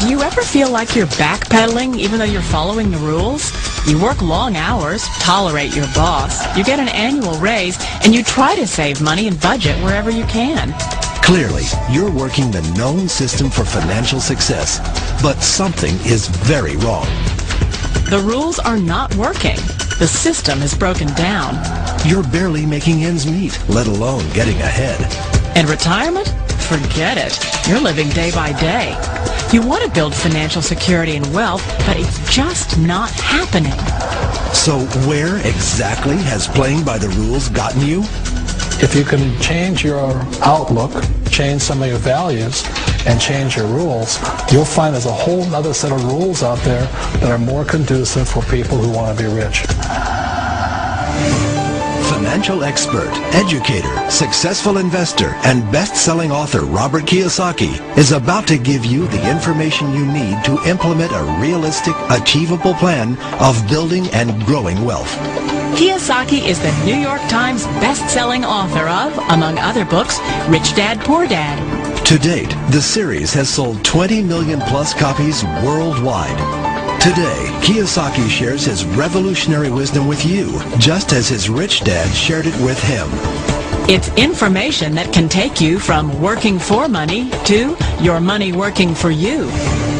you ever feel like you're backpedaling even though you're following the rules? You work long hours, tolerate your boss, you get an annual raise, and you try to save money and budget wherever you can. Clearly, you're working the known system for financial success, but something is very wrong. The rules are not working. The system is broken down. You're barely making ends meet, let alone getting ahead. And retirement? Forget it. You're living day by day. You want to build financial security and wealth, but it's just not happening. So where exactly has playing by the rules gotten you? If you can change your outlook, change some of your values, and change your rules, you'll find there's a whole other set of rules out there that are more conducive for people who want to be rich. Financial expert, educator, successful investor, and best-selling author Robert Kiyosaki is about to give you the information you need to implement a realistic, achievable plan of building and growing wealth. Kiyosaki is the New York Times best-selling author of, among other books, Rich Dad, Poor Dad. To date, the series has sold 20 million plus copies worldwide. Today, Kiyosaki shares his revolutionary wisdom with you, just as his rich dad shared it with him. It's information that can take you from working for money to your money working for you.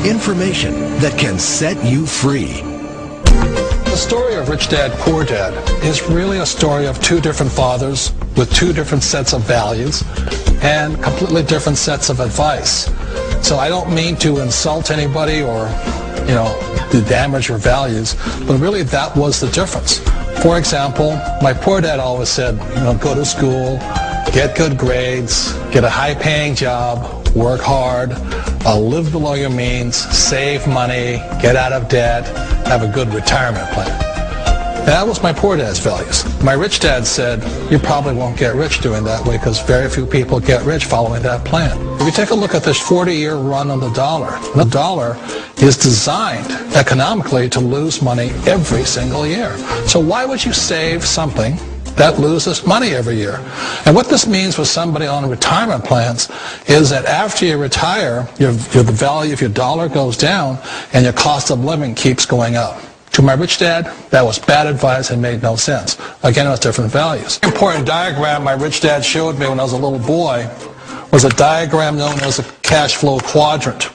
Information that can set you free. The story of Rich Dad, Poor Dad is really a story of two different fathers with two different sets of values and completely different sets of advice. So I don't mean to insult anybody or, to damage your values, but really that was the difference. For example, my poor dad always said, go to school, get good grades, get a high-paying job, work hard, live below your means, save money, get out of debt, have a good retirement plan. That was my poor dad's values. My rich dad said, you probably won't get rich doing that way because very few people get rich following that plan. If you take a look at this 40-year run on the dollar is designed economically to lose money every single year. So why would you save something that loses money every year? And what this means for somebody on retirement plans is that after you retire, the value of your dollar goes down and your cost of living keeps going up. To my rich dad, that was bad advice and made no sense. Again, it was different values. An important diagram my rich dad showed me when I was a little boy was a diagram known as a cash flow quadrant.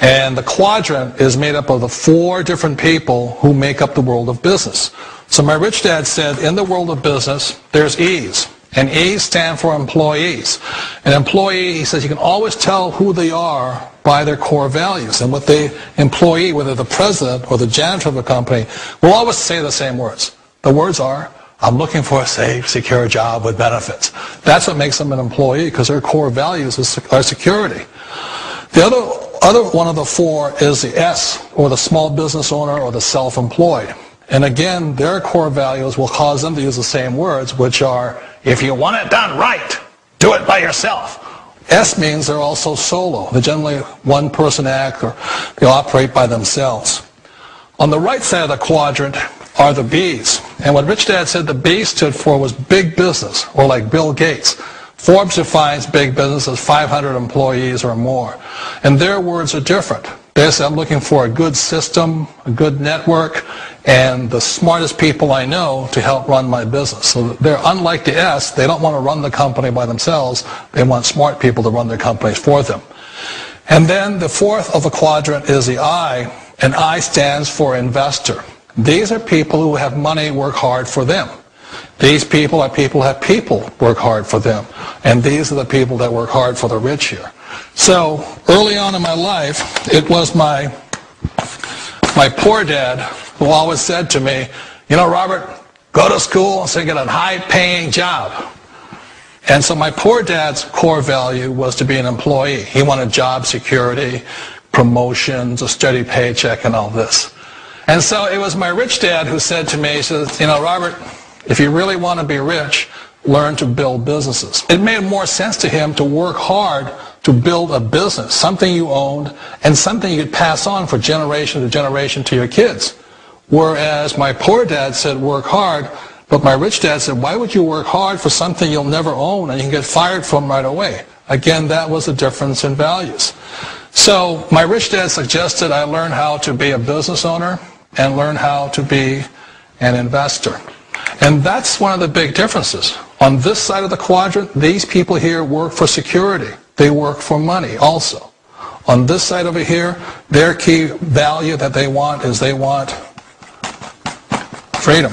And the quadrant is made up of the four different people who make up the world of business. So my rich dad said, in the world of business, there's E's. And E's stand for employees. An employee, he says, you can always tell who they are by their core values. And with the employee, whether the president or the janitor of the company, will always say the same words. The words are, I'm looking for a safe, secure job with benefits. That's what makes them an employee, because their core values are security. The other one of the four is the S, or the small business owner or the self-employed. And again, their core values will cause them to use the same words, which are, if you want it done right, do it by yourself. S means they're also solo. They're generally one-person act, or they operate by themselves. On the right side of the quadrant are the B's. And what Rich Dad said the B stood for was big business, or like Bill Gates. Forbes defines big business as 500 employees or more. And their words are different. They say, I'm looking for a good system, a good network, and the smartest people I know to help run my business. So they're unlike the S. They don't want to run the company by themselves. They want smart people to run their companies for them. And then the fourth of the quadrant is the I, and I stands for investor. These are people who have money work hard for them. These people are people who have people work hard for them. And these are the people that work hard for the rich here. So early on in my life, it was my poor dad who always said to me, Robert, go to school and get a high-paying job. And so my poor dad's core value was to be an employee. He wanted job security, promotions, a steady paycheck, and all this. And so it was my rich dad who said to me, he says, Robert, if you really want to be rich, learn to build businesses. It made more sense to him to work hard to build a business, something you owned, and something you could pass on for generation to generation to your kids. Whereas my poor dad said work hard, but my rich dad said, why would you work hard for something you'll never own and you can get fired from right away? Again, that was a difference in values. So my rich dad suggested I learn how to be a business owner and learn how to be an investor. And that's one of the big differences. On this side of the quadrant, these people here work for security. They work for money also. On this side over here, their key value that they want is they want freedom.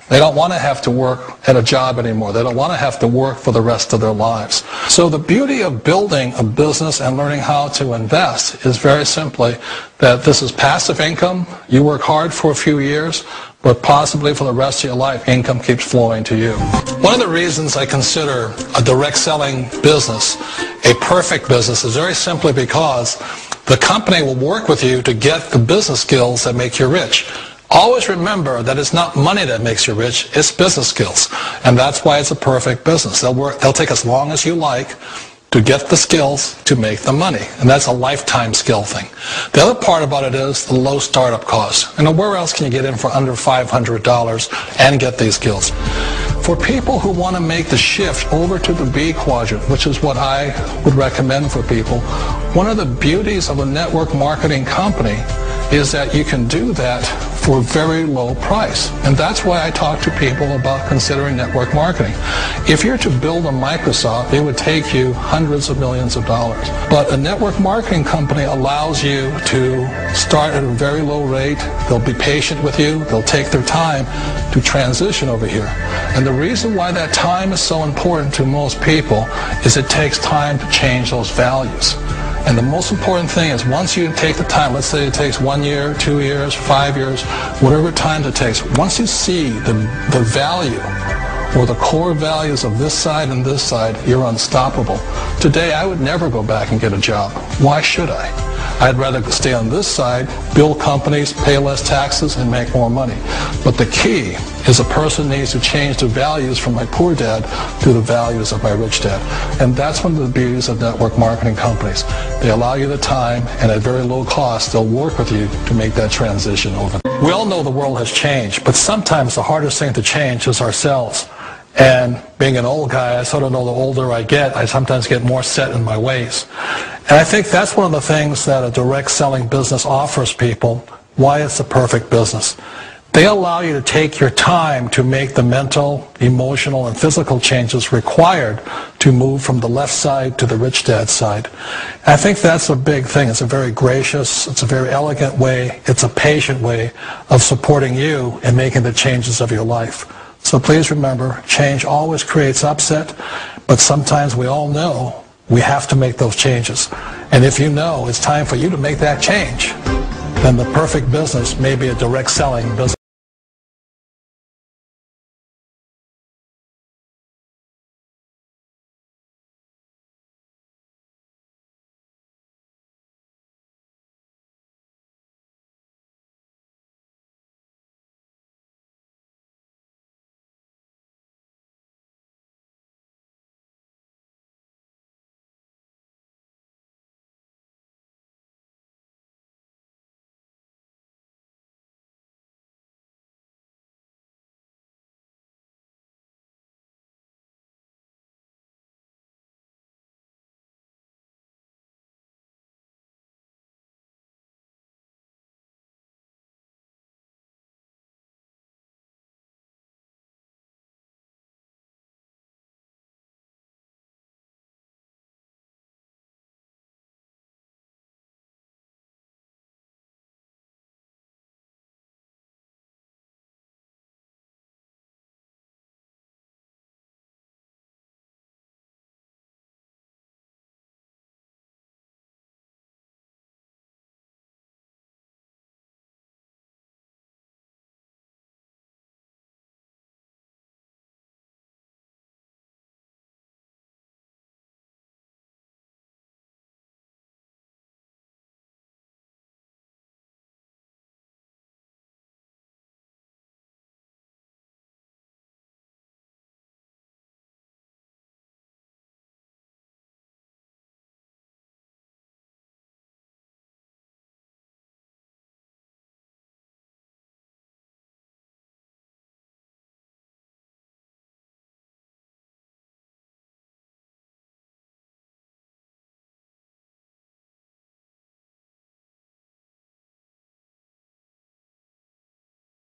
They don't want to have to work at a job anymore. They don't want to have to work for the rest of their lives. So the beauty of building a business and learning how to invest is very simply that this is passive income. You work hard for a few years, but possibly for the rest of your life, income keeps flowing to you. One of the reasons I consider a direct selling business a perfect business is very simply because the company will work with you to get the business skills that make you rich. Always remember that it's not money that makes you rich, it's business skills. And that's why it's a perfect business. They'll take as long as you like to get the skills to make the money. And that's a lifetime skill thing. The other part about it is the low startup cost. And where else can you get in for under $500 and get these skills? For people who want to make the shift over to the B quadrant, which is what I would recommend for people, one of the beauties of a network marketing company is that you can do that for a very low price. And that's why I talk to people about considering network marketing. If you're to build a Microsoft, it would take you hundreds of millions of dollars. But a network marketing company allows you to start at a very low rate. They'll be patient with you. They'll take their time to transition over here. And the reason why that time is so important to most people is it takes time to change those values. And the most important thing is once you take the time, let's say it takes 1 year, 2 years, 5 years, whatever time it takes, once you see the value or the core values of this side and this side, you're unstoppable. Today, I would never go back and get a job. Why should I? I'd rather stay on this side, build companies, pay less taxes, and make more money. But the key is a person needs to change the values from my poor dad to the values of my rich dad. And that's one of the beauties of network marketing companies. They allow you the time, and at very low cost, they'll work with you to make that transition over. We all know the world has changed, but sometimes the hardest thing to change is ourselves. And being an old guy, I sort of know the older I get, I sometimes get more set in my ways. And I think that's one of the things that a direct selling business offers people, why it's the perfect business. They allow you to take your time to make the mental, emotional, and physical changes required to move from the left side to the rich dad side. And I think that's a big thing. It's a very gracious, it's a very elegant way, it's a patient way of supporting you in making the changes of your life. So please remember, change always creates upset, but sometimes we all know we have to make those changes. And if you know it's time for you to make that change, then the perfect business may be a direct selling business.